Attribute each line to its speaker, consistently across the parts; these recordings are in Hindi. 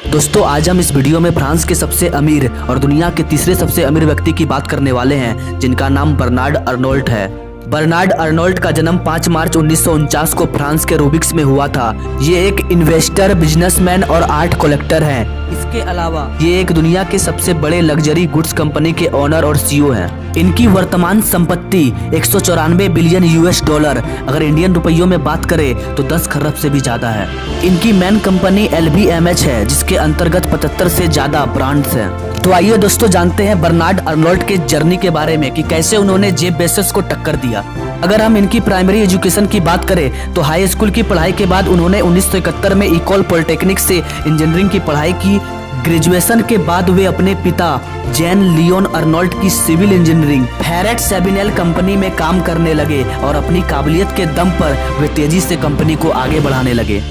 Speaker 1: दोस्तों आज हम इस वीडियो में फ्रांस के सबसे अमीर और दुनिया के तीसरे सबसे अमीर व्यक्ति की बात करने वाले हैं, जिनका नाम बर्नार्ड अर्नोल्ट है। बर्नार्ड अर्नोल्ट का जन्म 5 मार्च 1949 को फ्रांस के रूबिक्स में हुआ था। ये एक इन्वेस्टर, बिजनेसमैन और आर्ट कलेक्टर हैं। इसके अलावा ये एक दुनिया के सबसे बड़े लग्जरी गुड्स कंपनी के ओनर और सीईओ हैं। इनकी वर्तमान संपत्ति 194 बिलियन यूएस डॉलर, अगर इंडियन रुपयों में बात करें तो 10 खरब से भी ज्यादा है। इनकी मेन कंपनी LVMH है, जिसके अंतर्गत 75 से ज्यादा ब्रांड्स हैं। तो आइए दोस्तों जानते हैं बर्नार्ड अर्नोल्ट के जर्नी के बारे में कि कैसे उन्होंने जेफ बेजोस को टक्कर दिया। अगर हम इनकी प्राइमरी एजुकेशन की बात करें तो हाई स्कूल की पढ़ाई के बाद उन्होंने 1971 में इकोल पॉलिटेक्निक से इंजीनियरिंग की पढ़ाई की। ग्रेजुएशन के बाद वे अपने पिता जैन लियोन अर्नोल्ट की सिविल इंजीनियरिंग फेरेट सेबिनेल कंपनी में काम करने लगे और अपनी काबिलियत के दम पर वे तेजी से कंपनी को आगे बढ़ाने लगे।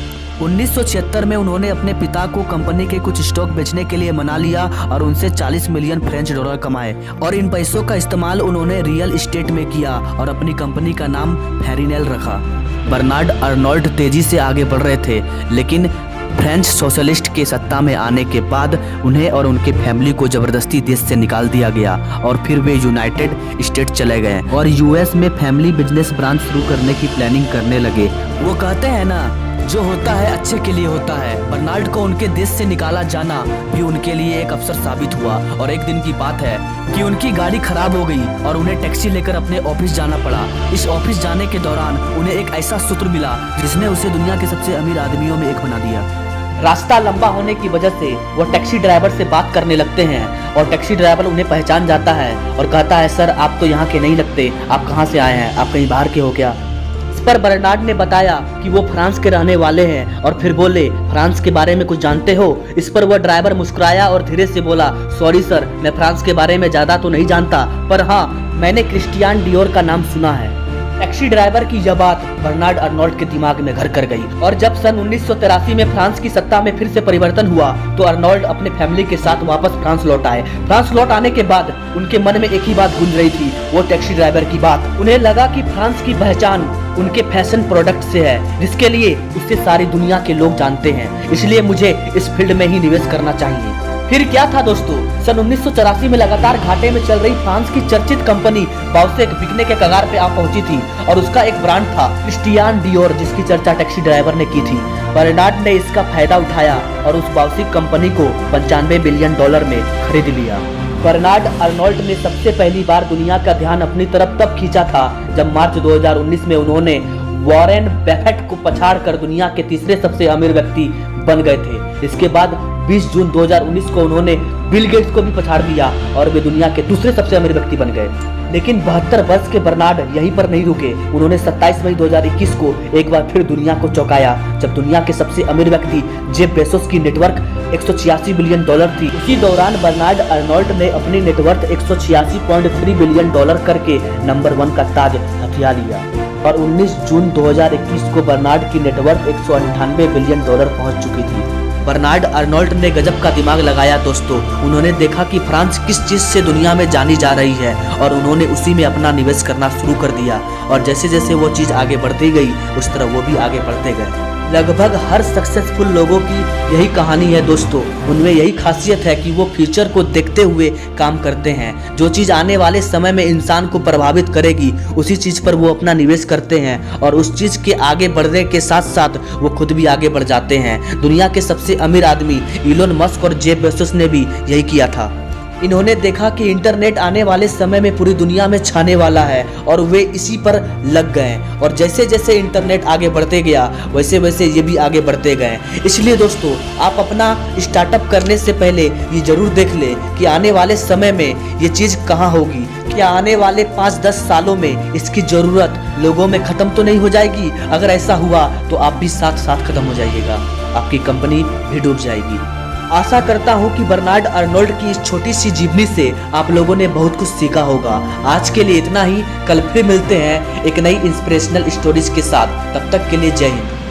Speaker 1: 1976 में उन्होंने अपने पिता को कंपनी के कुछ स्टॉक बेचने के लिए मना लिया और उनसे 40 मिलियन फ्रेंच डॉलर कमाए और इन पैसों का इस्तेमाल उन्होंने रियल एस्टेट में किया और अपनी कंपनी का नाम फेरिनेल रखा। बर्नार्ड अर्नोल्ट तेजी से आगे बढ़ रहे थे, लेकिन फ्रेंच सोशलिस्ट के सत्ता में आने के बाद उन्हें और उनके फैमिली को जबरदस्ती देश से निकाल दिया गया और फिर वे यूनाइटेड स्टेट चले गए और यूएस में फैमिली बिजनेस ब्रांच शुरू करने की प्लानिंग करने लगे। वो कहते हैं ना, जो होता है अच्छे के लिए होता है। बर्नार्ड को उनके देश से निकाला जाना भी उनके लिए एक अवसर साबित हुआ और एक दिन की बात है कि उनकी गाड़ी खराब हो गई और उन्हें टैक्सी लेकर अपने ऑफिस जाना पड़ा। इस ऑफिस जाने के दौरान उन्हें एक ऐसा सूत्र मिला जिसने उसे दुनिया के सबसे अमीर आदमियों में एक बना दिया।
Speaker 2: रास्ता लंबा होने की वजह से वो टैक्सी ड्राइवर से बात करने लगते हैं और टैक्सी ड्राइवर उन्हें पहचान जाता है और कहता है, सर आप तो यहाँ के नहीं लगते, आप कहाँ से आए हैं, आप कहीं बाहर के हो क्या? इस पर बर्नार्ड ने बताया कि वो फ्रांस के रहने वाले हैं और फिर बोले, फ्रांस के बारे में कुछ जानते हो? इस पर वह ड्राइवर मुस्कुराया और धीरे से बोला, सॉरी सर, मैं फ्रांस के बारे में ज्यादा तो नहीं जानता, पर हाँ मैंने क्रिस्टियान डियोर का नाम सुना है। टैक्सी ड्राइवर की यह बात बर्नार्ड अर्नोल्ट के दिमाग में घर कर गई और जब सन 1983 में फ्रांस की सत्ता में फिर से परिवर्तन हुआ तो अर्नोल्ट अपने फैमिली के साथ वापस फ्रांस लौट आए। फ्रांस लौट आने के बाद उनके मन में एक ही बात गूंज रही थी, वो टैक्सी ड्राइवर की बात। उन्हें लगा कि फ्रांस की पहचान उनके फैशन प्रोडक्ट से है, जिसके लिए उसे सारी दुनिया के लोग जानते हैं, इसलिए मुझे इस फील्ड में ही निवेश करना चाहिए। फिर क्या था दोस्तों, सन 1984 में लगातार घाटे में चल रही फ्रांस की चर्चित कंपनी बाउसेक बिकने के कगार पे आ पहुंची थी और उसका एक ब्रांड था क्रिस्टियान डियोर, जिसकी चर्चा टैक्सी ड्राइवर ने की थी। बर्नार्ड ने इसका फायदा उठाया और उस बाउसेक कंपनी को 95 बिलियन डॉलर में खरीद लिया। बर्नार्ड अर्नोल्ट ने सबसे पहली बार दुनिया का ध्यान अपनी तरफ तब खींचा था जब मार्च 2019 में उन्होंने वॉरेन बफेट को पछाड़कर दुनिया के तीसरे सबसे अमीर व्यक्ति बन गए थे। इसके बाद 20 जून 2019 को उन्होंने बिल गेट्स को भी पछाड़ दिया और वे दुनिया के दूसरे सबसे अमीर व्यक्ति बन गए। लेकिन 72 वर्ष के बर्नार्ड यहीं पर नहीं रुके। उन्होंने 27 मई 2021 को एक बार फिर दुनिया को चौंकाया जब दुनिया के सबसे अमीर व्यक्ति जेफ बेजोस की नेटवर्क 186 बिलियन डॉलर थी। उसी दौरान बर्नार्ड अर्नोल्ट ने अपनी नेटवर्क 186.3 बिलियन डॉलर करके नंबर 1 का ताज हथिया लिया और 19 जून 2021 को बर्नार्ड की नेटवर्क 198 बिलियन डॉलर पहुंच चुकी थी। बर्नार्ड अर्नोल्ट ने गजब का दिमाग लगाया दोस्तों। उन्होंने देखा कि फ्रांस किस चीज से दुनिया में जानी जा रही है और उन्होंने उसी में अपना निवेश करना शुरू कर दिया और जैसे जैसे वो चीज आगे बढ़ती गई उस तरह वो भी आगे बढ़ते गए। लगभग हर सक्सेसफुल लोगों की यही कहानी है दोस्तों। उनमें यही खासियत है कि वो फ्यूचर को देखते हुए काम करते हैं। जो चीज आने वाले समय में इंसान को प्रभावित करेगी उसी चीज पर वो अपना निवेश करते हैं और उस चीज के आगे बढ़ने के साथ साथ वो खुद भी आगे बढ़ जाते हैं। दुनिया के सबसे अमीर आदमी इलोन मस्क और जेफ बेजोस ने भी यही किया था। इन्होंने देखा कि इंटरनेट आने वाले समय में पूरी दुनिया में छाने वाला है और वे इसी पर लग गए और जैसे जैसे इंटरनेट आगे बढ़ते गया वैसे वैसे ये भी आगे बढ़ते गए। इसलिए दोस्तों आप अपना स्टार्टअप करने से पहले ये जरूर देख ले कि आने वाले समय में ये चीज़ कहाँ होगी। क्या आने वाले 5-10 सालों में इसकी ज़रूरत लोगों में ख़त्म तो नहीं हो जाएगी? अगर ऐसा हुआ तो आप भी साथ साथ ख़त्म हो जाइएगा, आपकी कंपनी भी डूब जाएगी। आशा करता हूं कि बर्नार्ड अर्नोल्ट की इस छोटी सी जीवनी से आप लोगों ने बहुत कुछ सीखा होगा। आज के लिए इतना ही, कल फिर मिलते हैं एक नई इंस्पिरेशनल स्टोरीज के साथ। तब तक के लिए जय हिंद।